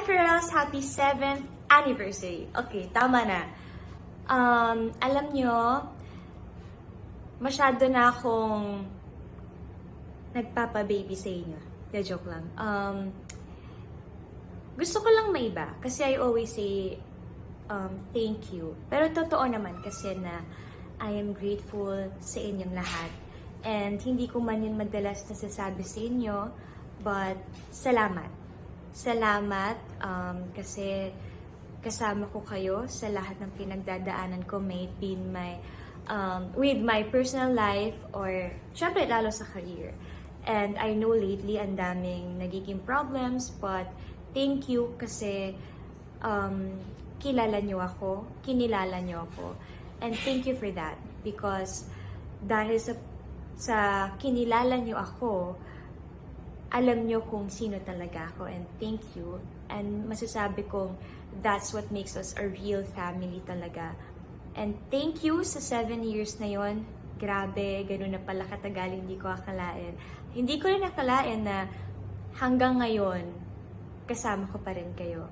Hi, girls! Happy 7th anniversary! Okay, tama na. Alam nyo, masyado na akong nagpapa-baby sa inyo. Joke lang. Gusto ko lang maiba kasi I always say thank you. Pero totoo naman kasi na I am grateful sa inyong lahat. And hindi ko man yun madalas nasasabi sa inyo, but salamat. Salamat kasi kasama ko kayo sa lahat ng pinagdadaanan ko, may it be in my, with my personal life or syempre lalo sa career. And I know lately ang daming nagiging problems, but thank you kasi kilala nyo ako, kinilala nyo ako. And thank you for that because dahil sa kinilala nyo ako, alam nyo kung sino talaga ako, and thank you. And masasabi kong that's what makes us a real family talaga. And thank you sa 7 years na yon. Grabe, ganun na pala katagal, hindi ko akalain. Hindi ko rin akalain na hanggang ngayon, kasama ko pa rin kayo.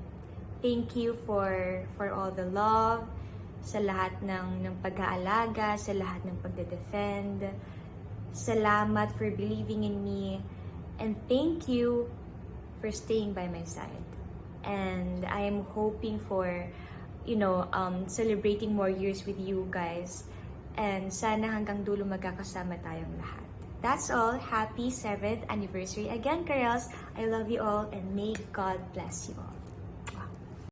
Thank you for all the love, sa lahat ng pag-aalaga, sa lahat ng pagde-defend. Salamat for believing in me. And thank you for staying by my side. And I am hoping for, celebrating more years with you guys. And sana hanggang dulo magkakasama tayong lahat. That's all. Happy 7th anniversary again, girls. I love you all and may God bless you all.